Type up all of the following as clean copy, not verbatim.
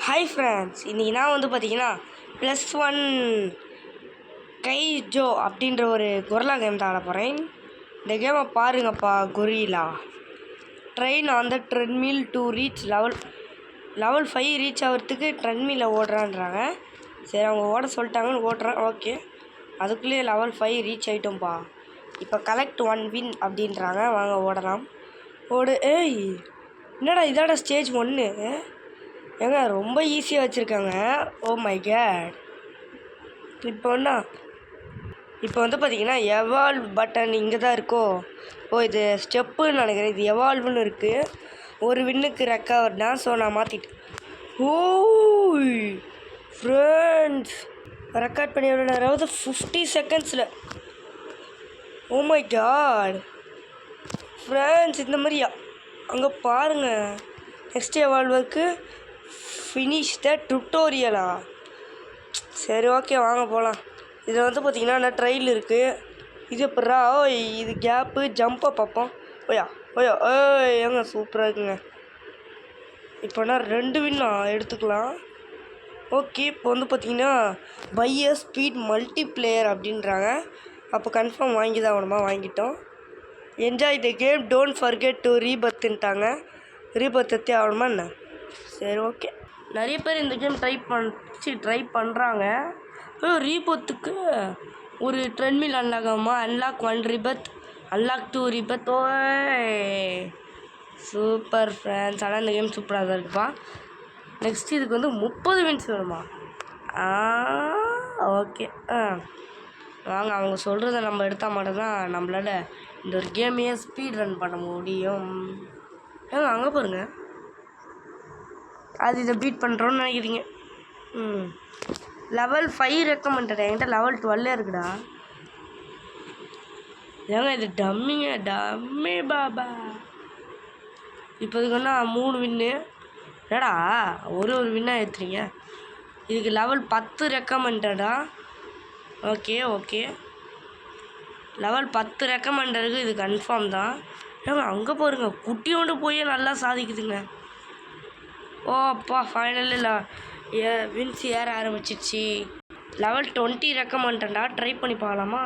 Hi friends, இன்றைக்கி நான் பார்த்தீங்கன்னா +1 கைஜோ அப்படின்ற ஒரு கொரில்லா கேம் தான் ஆட போகிறேன். இந்த கேமை பாருங்கப்பா. Gorilla train on the treadmill to reach level 5 reach ஆகிறதுக்கு ட்ரெட்மில்ல ஓடுறான்றாங்க. சரி, அவங்க ஓட சொல்லிட்டாங்கன்னு ஓடுறேன். ஓகே, அதுக்குள்ளேயே லெவல் 5 ரீச் ஆகிட்டோம்ப்பா. இப்போ கலெக்ட் 1 வின் அப்படின்றாங்க. வாங்க ஓடலாம். ஏய், என்னடா இதாடா ஸ்டேஜ் 1. ஏங்க ரொம்ப ஈஸியாக வச்சுருக்காங்க. Oh my God. இப்போ பார்த்தீங்கன்னா எவால்வ் பட்டன் இங்கே தான் இருக்கோ. இது ஸ்டெப்புன்னு நினைக்கிறேன். இது எவால்வ்னு இருக்குது. ஒரு வின்னுக்கு ரெக்கவர் தான். ஸோ நான் மாற்றிட்டேன். ஃப்ரெண்ட்ஸ், ரெக்கார்ட் பண்ணி எவ்வளோ 50 செகண்ட்ஸில். ஓ மை காட் ஃப்ரெண்ட்ஸ், இந்த மாதிரியா அங்கே பாருங்கள். நெக்ஸ்ட் எவால்வருக்கு ஃபினிஷ் த டுட்டோரியலா. சரி, ஓகே, வாங்க போகலாம். இதில் பார்த்தீங்கன்னா என்ன ட்ரையல் இருக்குது. இது எப்பட்றா? இது கேப்பு ஜம்பை பார்ப்போம். ஏங்க சூப்பராக இருக்குங்க. இப்போனா 2 வின்னா எடுத்துக்கலாம். ஓகே, இப்போ பார்த்தீங்கன்னா பையர் ஸ்பீட் மல்டிப்ளேயர் அப்படின்றாங்க. அப்போ கன்ஃபார்ம் வாங்கி தான் ஆகணுமா? வாங்கிட்டோம். Enjoy the game, don't forget to ரீபர்த்துன்ட்டாங்க. ரீபர்த்தே ஆகணுமா என்ன? சரி, ஓகே. நிறைய பேர் இந்த கேம் ட்ரை பண்ணுறாங்க. ரீபர்த்துக்கு ஒரு ட்ரெட்மில் அன்லாக் ஆகுமா? Unlock 1 Rebirth, unlock 2 Rebirth. Super friends. ஆனால் இந்த கேம் சூப்பராக தான் இருக்குப்பா. நெக்ஸ்ட் இதுக்கு 30 வின்ஸ் வேணுமா? ஓகே, வாங்க. அவங்க சொல்கிறத நம்ம எடுத்தால் மட்டும்தான் நம்மளால் இந்த ஒரு கேமையே ஸ்பீட் ரன் பண்ண முடியும். அங்கே பாருங்கள், அது இதை பீட் பண்ணுறோன்னு நினைக்கிறீங்க. Level 5 recommended. என்கிட்ட லெவல் 12 இருக்குடா. ஏங்க இது டம்மி பாபா. இப்போ இதுக்கு 3 வின்னு. என்னடா ஒரு வின்னாக ஏற்றுறீங்க? இதுக்கு லெவல் 10 ரெக்கமெண்டடா. ஓகே, லெவல் 10 ரெக்கமெண்டருக்கு இது கன்ஃபார்ம் தான். ஏங்க அங்கே பாருங்க, குட்டியோண்டு போய் நல்லா சாதிக்குதுங்க. அப்பா, ஃபைனலில் வின்ஸ் ஏற ஆரம்பிச்சிடுச்சு. லெவல் 20 ரெக்கமெண்டடா. ட்ரை பண்ணி பார்க்கலாமா?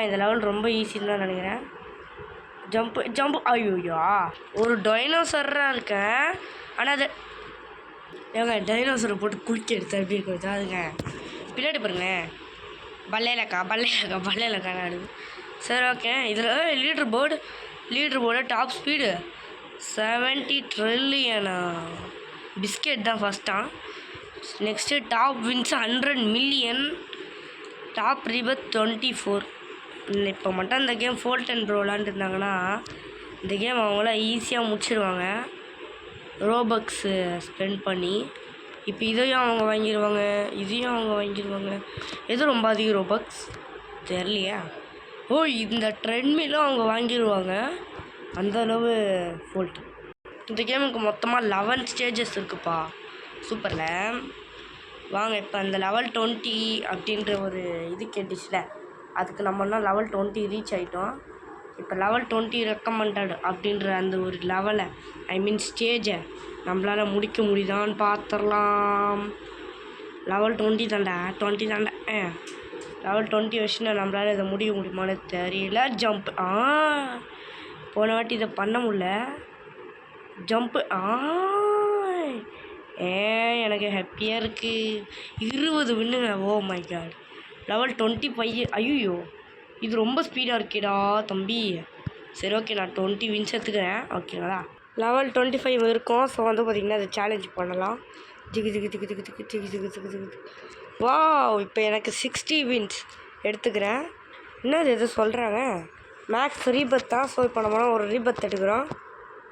இந்த லெவல் ரொம்ப ஈஸின்னு தான் நினைக்கிறேன். ஜம்ப்பு ஐயோயா, ஒரு டைனோசராக இருக்கேன். ஆனால் அது டைனோசரை போட்டு குளிக்க எடுத்து அப்படி இருக்கிறது. அதுங்க பின்னாடி பாருங்களேன், பல்லையிலக்கா ஆடுது. சரி, ஓகே. இதில் லீடர் போர்டு டாப் ஸ்பீடு 70 ட்ரில்லியனா. பிஸ்கெட் தான் ஃபஸ்ட்டாக. Next top wins 100 million. Top rebirth 24. இப்போ மட்டும் இந்த கேம் ஃபோல்டன் ப்ரோ விளாண்டுருந்தாங்கன்னா இந்த கேம் அவங்களாம் ஈஸியாக முடிச்சிடுவாங்க, ரோபக்ஸு ஸ்பெண்ட் பண்ணி. இப்போ இதையும் அவங்க வாங்கிடுவாங்க, இதையும் அவங்க வாங்கிடுவாங்க. எது ரொம்ப அதிகம் ரோபக்ஸ் தெரியலையா? இந்த ட்ரெட்மிலும் அவங்க வாங்கிடுவாங்க. அந்தளவு ஃபோல்ட். இந்த கேமுக்கு மொத்தமாக 11 ஸ்டேஜஸ் இருக்குப்பா. சூப்பரில். வாங்க, இப்போ அந்த லெவல் 20 அப்படின்ற ஒரு இது கேட்டுச்சுல, அதுக்கு நம்ம லெவல் 20 ரீச் ஆகிட்டோம். இப்போ லெவல் 20 ரெக்கமெண்டட் அப்படின்ற அந்த ஒரு லெவலை, ஸ்டேஜை நம்மளால் முடிக்க முடியுதான்னு பார்த்துடலாம். லெவல் 20 தாண்டா. லெவல் 20 வச்சுன்னா நம்மளால் இதை முடிக்க முடியுமான்னு தெரியல. ஜம்ப் போன வாட்டி இதை பண்ண முடியல. ஜம்ப்பு எனக்கு ஹாப்பியாக இருக்குது. 20 வின்னுங்க. Oh my God. லெவல் 25. ஐயோ, இது ரொம்ப ஸ்பீடாக இருக்கேடா தம்பி. சரி, ஓகே, நான் 20 வின்ஸ் எடுத்துக்கிறேன். ஓகேங்களா? லெவல் 25 இருக்கும். ஸோ பார்த்திங்கன்னா அதை சேலஞ்ச் பண்ணலாம். இப்போ எனக்கு 60 வின்ஸ் எடுத்துக்கிறேன். என்னது எது சொல்கிறாங்க? மேக்ஸ் ரீபர்த் தான். ஸோ இப்போ நம்ம ஒரு ரீபர்த்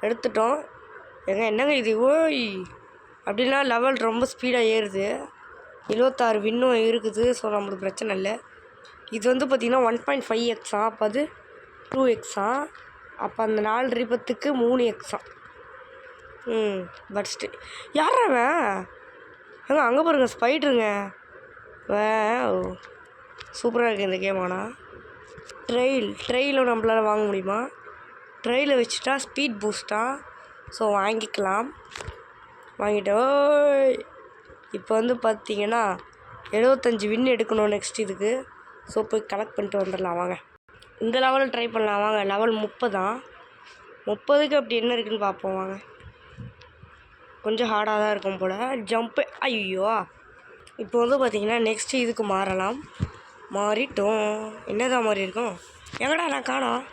எடுத்துட்டோம். என்னங்க இது? அப்படின்னா லெவல் ரொம்ப ஸ்பீடாக ஏறுது. 26 வின்னும் இருக்குது. ஸோ நம்மளுக்கு பிரச்சனை இல்லை. இது பார்த்திங்கன்னா 1.5x. அப்போ அது 2x. அப்போ அந்த 4 ரீபத்துக்கு 3x. பட்ஸ்ட்டு யாராவன்? அங்கே பாருங்கள், ஸ்பைடருங்க. சூப்பராக இருக்குது இந்த கேம். ஆனால் ட்ரெயிலும் நம்மளால் வாங்க முடியுமா? ட்ரெயிலை வச்சுட்டா ஸ்பீட் பூஸ்ட்டா. ஸோ வாங்கிக்கலாம். வாங்கிட்டோம். இப்போ வந்து பார்த்தீங்கன்னா 75 வின் எடுக்கணும் நெக்ஸ்ட் இதுக்கு. ஸோ போய் கலெக்ட் பண்ணிட்டு வந்துடலாம் வாங்க. இந்த லெவலில் ட்ரை பண்ணலாம் வாங்க. லெவல் 30 30க்கு அப்படி என்ன இருக்குதுன்னு பார்ப்போம் வாங்க. கொஞ்சம் ஹார்டாக தான் இருக்கும் போல். ஜம்ப்பு ஐயோ. இப்போ வந்து பார்த்தீங்கன்னா நெக்ஸ்ட்டு இதுக்கு மாறிட்டோம். என்னதான் மாதிரி இருக்கும் எங்கடா நான் காணோம்.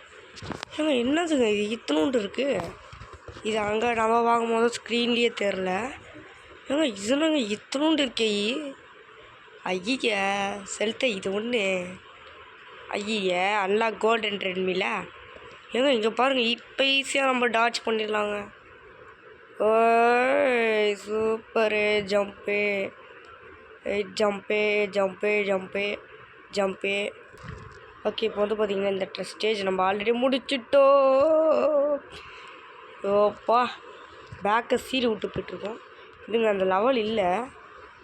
ஏங்க என்னதுங்க இது இத்தனோண்டு இருக்குது. இது அங்கே நம்ம வாங்கும்போது ஸ்க்ரீன்லேயே தெரில. ஏங்க இதுலங்க இத்தனோண்டு இருக்கே. ஐய செலுத்த இது ஒன்று. ஐய அல்லா கோல்டன் ரெட்மில. ஏங்க இங்கே பாருங்கள் இப்போ ஈஸியாக நம்ம டாச் பண்ணிடலாங்க. ஓய் சூப்பரு. ஜம்பு ஜம்பே ஜம்பே ஜம்பே ஜம்பே. ஓகே இப்போ வந்து பார்த்திங்கன்னா இந்த ஸ்டேஜ் நம்ம ஆல்ரெடி முடிச்சிட்டோம். ஓப்பா பேக்கை சீரி விட்டு போய்ட்டுருக்கோம். இதுங்க அந்த லெவல் இல்லை.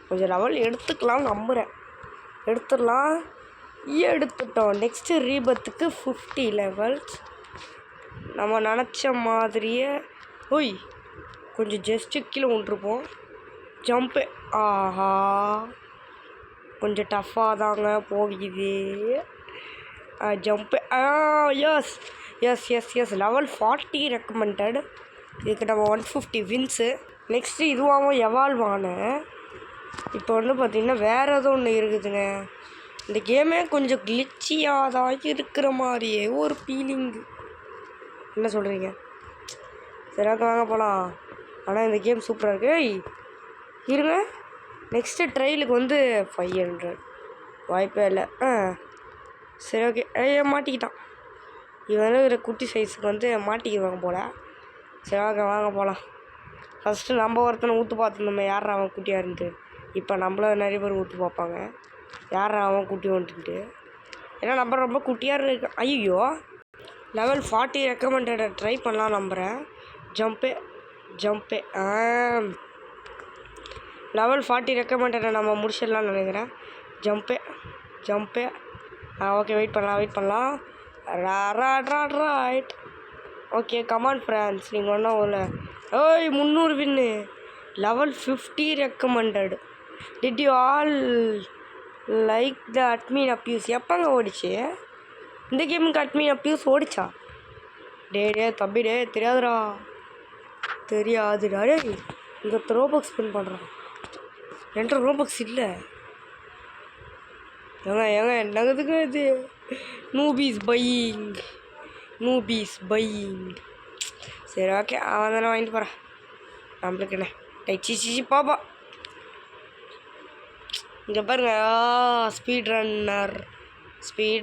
கொஞ்சம் லெவல் எடுத்துக்கலாம் நம்புகிறேன். எடுத்துட்டோம். நெக்ஸ்ட்டு ரீபத்துக்கு 50 லெவல்ஸ் நம்ம நினச்ச மாதிரியே. ஓய் கொஞ்சம் ஜஸ்ட்டு கீழே விட்டுருப்போம். ஜம்ப்பு ஆஹா கொஞ்சம் டஃப்பாக தாங்க போகுது. Jump S S S S level 40 recommended. இதுக்கு நம்ம 150 வின்ஸு. நெக்ஸ்ட்டு இதுவாகவும் எவால்வ் ஆனேன். இப்போ வந்து பார்த்திங்கன்னா வேறு ஏதோ ஒன்று இருக்குதுங்க. இந்த கேமே கொஞ்சம் கிளிச்சியாக தான் இருக்கிற மாதிரியே ஒரு ஃபீலிங்கு. என்ன சொல்கிறீங்க? சரியாக்க வாங்க போகலாம். ஆனால் இந்த கேம் சூப்பராக இருக்குது. இருங்க நெக்ஸ்ட்டு ட்ரையலுக்கு வந்து 500 வாய்ப்பே இல்லை. சரி ஓகே. மாட்டிக்கிட்டான் இவன். ஒரு குட்டி சைஸுக்கு வந்து மாட்டிக்குவாங்க போல். சரி ஓகே வாங்க போகலாம். ஃபஸ்ட்டு நம்ம ஒருத்தனை ஊற்று பார்த்துருந்தோமே யார் அவன் குட்டியாக இருந்துட்டு. இப்போ நம்மள நிறைய பேர் ஊற்று பார்ப்பாங்க யார் அவன் குட்டி வந்துட்டு. ஏன்னா நம்ம ரொம்ப குட்டியாக இருக்கு. ஐயோ லெவல் 40 ரெக்கமெண்டடை ட்ரை பண்ணலாம் நம்புகிறேன். ஜம்பே லெவல் 40 ரெக்கமெண்டடை நம்ம முடிச்சிடலாம்னு நினைக்கிறேன். ஜம்பே ஓகே வெயிட் பண்ணலாம். Right okay come on friends. நீங்கள் ஒன்றும் ஒரு 300 win. Level 50 recommended. Did you all like the admin abuse. எப்போங்க ஓடிச்சு இந்த கேமுக்கு? Admin abuse ஓடிச்சா? டே தம்பி தெரியாதுடா. இங்கே ரோபாக்ஸ் ஸ்பெண்ட் பண்ணுறான். என்கிட்ட ரோபாக்ஸ் இல்லை. ஏங்க என்னதுங்க இது? நூபீஸ் பையிங். சரி ஓகே அவன் தானே வாங்கிட்டு போகிறேன். நம்மளுக்கு என்ன சிச்சி பாப்பா. இங்கே பாருங்க ஸ்பீட்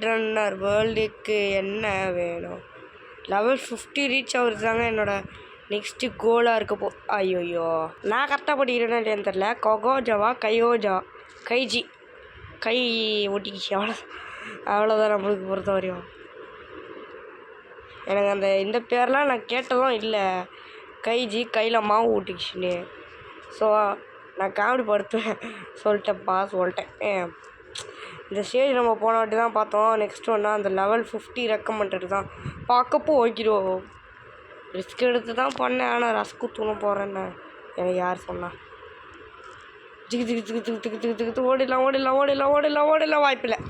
ரன்னர் வேர்ல்டுக்கு என்ன வேணும்? லெவல் 50 ரீச் ஆகுறது தாங்க என்னோடய நெக்ஸ்ட்டு கோலாக இருக்கப்போ. ஐயோயோ நான் கரெக்டாக படிக்கிறேன்னா இல்லையான்னு தெரில. கை ஒட்டிக்கிச்சு. அவ்வளோதான் நம்மளுக்கு பொறுத்த வரையும். எனக்கு இந்த பேர்லாம் நான் கேட்டதும் இல்லை. கையில் மாவு ஊட்டிக்கிச்சுன்னு. ஸோ நான் காமெடி படுத்துவேன் சொல்லிட்டேன். இந்த ஸ்டேஜ் நம்ம போன வாட்டி தான் பார்த்தோம். நெக்ஸ்ட் ஒன்றா அந்த லெவல் 50 ரெக்கமெண்டட் தான் பார்க்கப்போ ஓகிடும். ரிஸ்க் எடுத்து தான் பண்ணேன். ஆனால் ரஸ்க்கு தூண போகிறேன்னு எனக்கு யார் சொன்னா? திக்கு ஓடிடலாம் வாய்ப்பில்லை.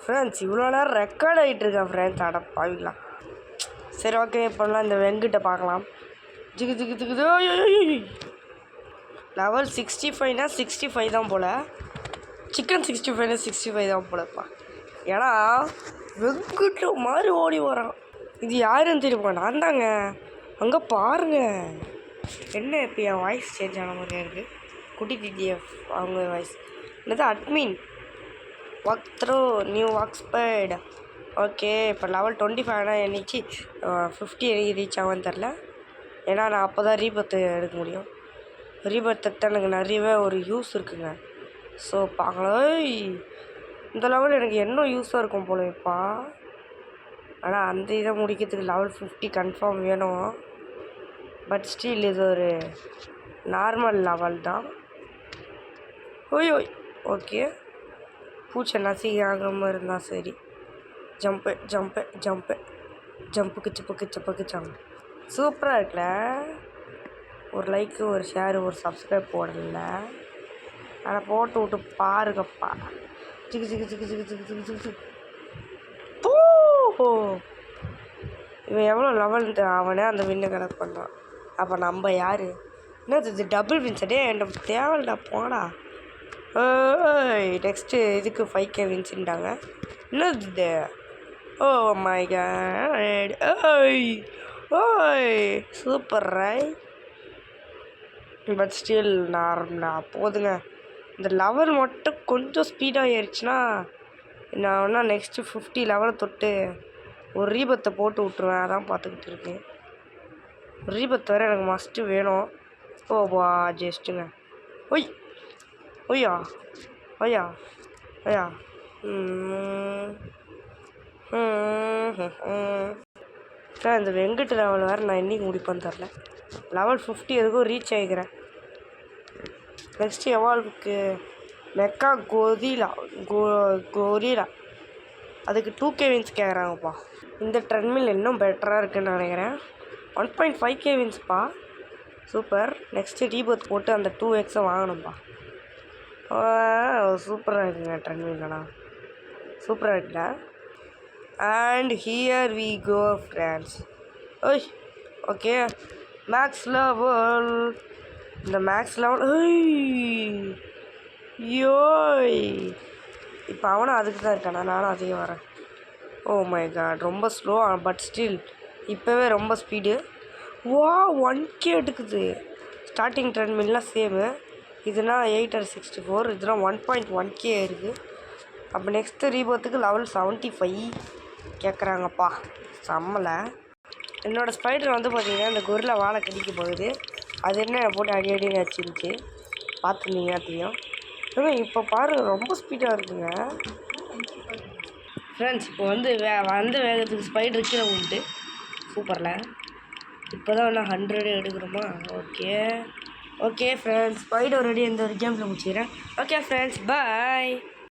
ஃப்ரெண்ட்ஸ் இவ்வளோ நேரம் ரெக்கார்ட் ஆகிட்டு இருக்கேன் ஃப்ரெண்ட்ஸ். அட பாவிக்கலாம். சரி ஓகே, இப்போலாம் இந்த வெங்கிட்ட பார்க்கலாம். ஜிகு ஜிகு ஜிகுதோ. லெவல் 65னா 65 தான் போல். சிக்கன் 65னா 65 தான் போலப்பா. ஏன்னா வெங்கிட்ட மாதிரி ஓடி வரான். இது யாருன்னு தெரியுமா? நான் தாங்க. அங்கே பாருங்க. என்ன இப்போ என் வாய்ஸ் சேஞ்ச் ஆன மாதிரியா இருக்குது. குட்டி டிடிஎஃப் அவங்க வாய்ஸ். என்னது admin walk through new walk ஸ்பைடு. ஓகே, இப்போ லெவல் 25னா என்னைக்கு 50 ரீச் ஆகும்னு தெரில. ஏன்னா நான் அப்போ தான் ரீபர்த் எடுக்க முடியும். ரீபர்த் எடுத்தால் எனக்கு நிறையவே ஒரு யூஸ் இருக்குங்க. ஸோ பார்க்கலாம். இந்த லெவல் எனக்கு என்ன யூஸாக இருக்கும் போலப்பா. ஆனால் அந்த இதை முடிக்கிறதுக்கு லெவல் 50 கன்ஃபார்ம் வேணும். பட் ஸ்டில் இது ஒரு நார்மல் லெவல் தான். ஓய் ஓய். ஓகே, பூச்சை நசிக்காமல் இருந்தால் சரி. ஜம்ப்பு ஜம்ப்பு ஜம்ப்பு ஜம்ப்புக்கு சிப்புக்கு சிப்புக்கு ஜம்ப். சூப்பராக இருக்குல்ல. ஒரு லைக்கு, ஒரு ஷேரு, ஒரு சப்ஸ்கிரைப் போடல. அதை போட்டு விட்டு பாருங்கப்பா. ஜிகு ஜிகு ஜிகு ஜிகு ஜிகு ஜிகு ஜிகு ஜிகு. இவன் எவ்வளோ லெவல் அவனே அந்த வின்னை கனெக்ட் பண்ணுறான். அப்போ நம்ம யார்? என்னது இது டபுள் வின்ஸடே? எனக்கு தேவையில்லடா போடா. நெக்ஸ்ட்டு இதுக்கு 5K வின்ஸுட்டாங்க. என்னது இது? Oh my God. ஓய் ஓய் சூப்பர் ரைட். பட் ஸ்டில் நான் போதுங்க. இந்த லெவல் மட்டும் கொஞ்சம் ஸ்பீடாக ஏறிச்சுன்னா நான் வேணா நெக்ஸ்ட்டு 50 லெவலை தொட்டு ஒரு ரீபத்தை போட்டு விட்ருவேன். அதான் பார்த்துக்கிட்டு இருக்கேன். ரீபத் வேறு எனக்கு மஸ்ட்டு வேணும். ஓ வா ஜஸ்ட்டுங்க. ஒய் ஒய்யா ஒய்யா ஒய்யா. சார் இந்த வெங்கட் லெவல் வேறு நான் இன்றைக்கி முடிப்பேன்னு தெரில. லெவல் 50 எதுக்கும் ரீச் ஆகிக்கிறேன். நெக்ஸ்ட்டு எவால்வுக்கு மெக்கா கோரிலா அதுக்கு 2K வின்ஸ் கேட்குறாங்கப்பா. இந்த ட்ரெண்ட்மில் இன்னும் பெட்டராக இருக்குதுன்னு நினைக்கிறேன். 1.5K வின்ஸ்ப்பா. சூப்பர். நெக்ஸ்ட்டு ரீபர்த் போட்டு அந்த 2X வாங்கணும்ப்பா. சூப்பராக இருக்குங்க ட்ரெண்ட்மில்னா. சூப்பராக இருக்குல்ல. And here we go friends. ஓய் ஓகே, மேக்ஸ் லெவல். இந்த மேக்ஸ் லெவல் யோய். இப்போ அவனும் அதுக்கு தான் இருக்கானா? நானும் அதிகம் வரேன். ஓ மை காட், ரொம்ப ஸ்லோ. பட் ஸ்டில் இப்போவே ரொம்ப ஸ்பீடு. வா 1K எடுக்குது. ஸ்டார்டிங் ட்ரெண்ட்மில்லாம் சேமு. இதுனா 864, இதுனா 1.1K இருக்குது. அப்போ நெக்ஸ்ட்டு ரீபர்த்துக்கு லெவல் 75 கேட்குறாங்கப்பா. செம்மலை. என்னோடய ஸ்பைடர் வந்து பார்த்திங்கன்னா இந்த கொரில்லா வாழை கடிக்க போகுது. அது என்ன போட்டு அடி அடின்னு வச்சுருந்துச்சு. பார்த்துருந்தீங்கன்னா தெரியும். இப்போ பாருங்கள் ரொம்ப ஸ்பீடாக இருக்குங்க ஃப்ரெண்ட்ஸ். இப்போ வந்து வந்த வேகத்துக்கு ஸ்பைடர் கீழே உண்டு. சூப்பரில். இப்போ தான் வேணா 100 எடுக்கிறோமா? ஓகே ஃப்ரெண்ட்ஸ், ஸ்பைடர் ரெடி இந்த ஒரு கேமில் முடிச்சுக்கிறேன். ஓகே ஃப்ரெண்ட்ஸ், பாய்.